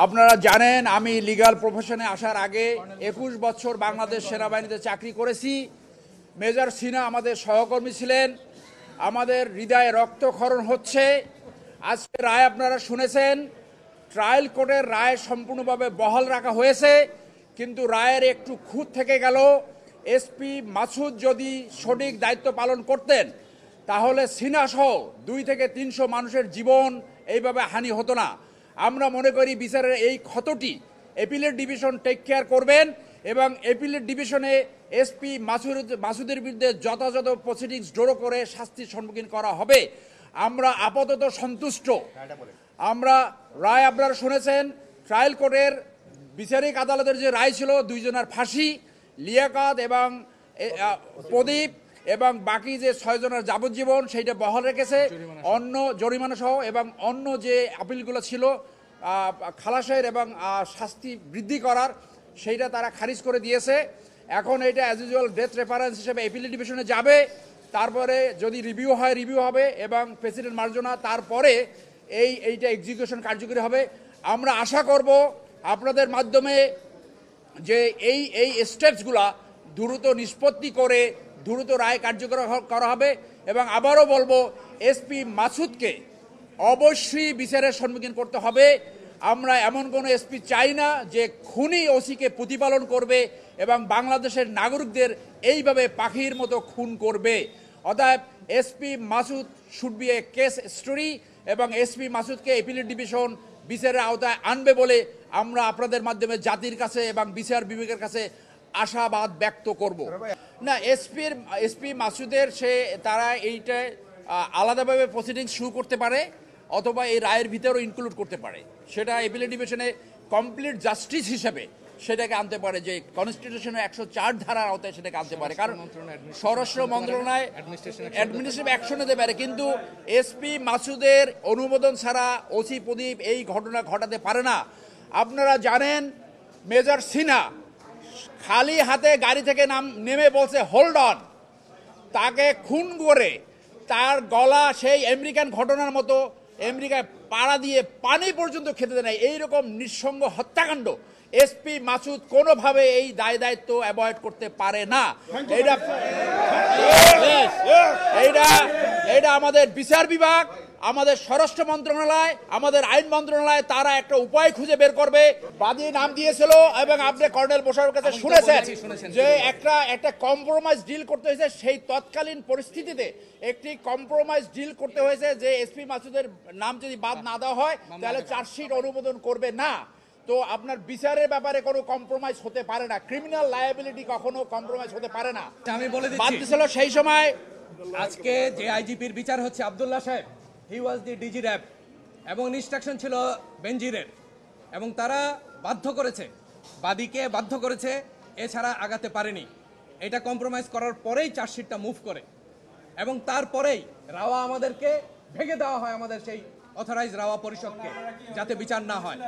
আপনারা জানেন আমি লিগ্যাল প্রফেশনে আসার আগে 21 বছর বাংলাদেশ সেনাবাহিনীতে চাকরি করেছি। মেজর সিনহা আমাদের সহকর্মী ছিলেন। আমাদের হৃদয়ে রক্তক্ষরণ হচ্ছে। আজকে রায় আপনারা শুনেছেন, ট্রায়াল কোর্টের রায় সম্পূর্ণভাবে বহাল রাখা হয়েছে, কিন্তু রায়ের একটু খুঁত থেকে গেল। এসপি মাসুদ যদি সঠিক দায়িত্ব পালন করতেন তাহলে সিনহা সহ 200 থেকে 300 মানুষের জীবন এইভাবে হানি হতো না। আমরা মনে করি বিচারের এই ক্ষতটি অ্যাপিলেট ডিভিশন টেক কেয়ার করবেন এবং অ্যাপিলেট ডিভিশনে এসপি মাসুদের বিরুদ্ধে যথাযথ প্রসিডিংস জোড়ো করে শাস্তির সম্মুখীন করা হবে। আমরা আপাতত সন্তুষ্ট। আমরা রায় আপনারা শুনেছেন, ট্রায়াল কোর্টের বিচারিক আদালতের যে রায় ছিল 2 জনের ফাঁসি, লিয়াকাত এবং প্রদীপ এবং বাকি যে 6 জনের যাবজ্জীবন সেইটা বহাল রেখেছে। অন্য জরিমানা সহ এবং অন্য যে আপিলগুলো ছিল খালাসের এবং শাস্তি বৃদ্ধি করার, সেইটা তারা খারিজ করে দিয়েছে। এখন এটা অ্যাজ ইউজুয়াল ডেথ রেফারেন্স হিসেবে অ্যাপিলেট ডিভিশনে যাবে। তারপরে যদি রিভিউ হয় রিভিউ হবে এবং প্রেসিডেন্ট মার্জনা তারপরে এইটা এক্সিকিউশন কার্যকরী হবে। আমরা আশা করব আপনাদের মাধ্যমে যে এই স্টেপসগুলা দ্রুত নিষ্পত্তি করে দ্রুত রায় কার্যকর করা হবে। এবং আবারও বলবো, এসপি মাসুদকে অবশ্যই বিচারের সম্মুখীন করতে হবে। আমরা এমন কোনো এসপি চাই না যে খুনি ওসিকে প্রতিপালন করবে এবং বাংলাদেশের নাগরিকদের এইভাবে পাখির মতো খুন করবে। অতএব SP Masud should B A case story এবং এসপি মাসুদকে অ্যাপিলেট ডিভিশন বিচারের আওতায় আনবে বলে আমরা আপনাদের মাধ্যমে জাতির কাছে এবং বিচার বিভাগের কাছে আশাবাদ ব্যক্ত করব। না, এসপি মাসুদের তারা এইটা আলাদাভাবে প্রসিডিংস শুরু করতে পারে অথবা এই রায়ের ভিতরেও ইনক্লুড করতে পারে। সেটা অ্যাপিলেট ডিভিশনে কমপ্লিট জাস্টিস হিসেবে সেটাকে আনতে পারে, যে কনস্টিটিউশনের 104 ধারার আওতায় সেটাকে আনতে পারে। কারণ স্বরাষ্ট্র মন্ত্রণালয় অ্যাডমিনিস্ট্রেটিভ অ্যাকশন নিতে পারে, কিন্তু এসপি মাসুদের অনুমোদন ছাড়া ওসি প্রদীপ এই ঘটনা ঘটাতে পারে না। আপনারা জানেন, মেজর সিনহা খালি হাতে গাড়ি থেকে নেমে বলছে হোল্ড অন, তাকে খুন করে তার গলা সেই আমেরিকান ঘটনার মতো আমেরিকায় পাড়া দিয়ে পানি পর্যন্ত খেতে দেয়। এইরকম নিঃসঙ্গ হত্যাকাণ্ড এসপি মাসুদ কোনোভাবে এই দায়িত্ব অ্যাভয়েড করতে পারে না। এইটা আমাদের বিচার বিভাগ, আমাদের স্বরাষ্ট্র মন্ত্রণালয়, আমাদের আইন মন্ত্রণালয় তারা একটা উপায় খুঁজে বের করবে। বাদী নাম দিয়েছিল এবং আপনি কর্নেল বসারের কাছে শুনেছেন যে একটা কম্প্রোমাইজ ডিল করতে হয়েছে। সেই তৎকালীন পরিস্থিতিতে একটি কম্প্রোমাইজ ডিল করতে হয়েছে যে এসপি মাসুদের নাম যদি বাদ না দেওয়া হয় তাহলে চার্জশিট অনুমোদন করবে না। তো আপনার বিচারের ব্যাপারে কোনো কম্প্রোমাইজ হতে পারে না। ক্রিমিনাল লায়াবিলিটি কখনো কম্প্রোমাইজ হতে পারে না। আমি বলে বাদ দিচ্ছি, দিয়েছিল সেই সময়। আজকে যে আইজিপির বিচার হচ্ছে আব্দুল্লাহ সাহেব, হি ওয়াজ দি ডিজি র্যাব এবং ইনস্ট্রাকশন ছিল বেনজিরের, এবং তারা বাধ্য করেছে, বাদীকে বাধ্য করেছে, এছাড়া আগাতে পারেনি। এটা কম্প্রোমাইজ করার পরেই চার্জশিটটা মুভ করে এবং তারপরেই রাওয়া আমাদেরকে ভেঙে দেওয়া হয়, আমাদের সেই অথরাইজ রাওয়া পরিষদকে, যাতে বিচার না হয়।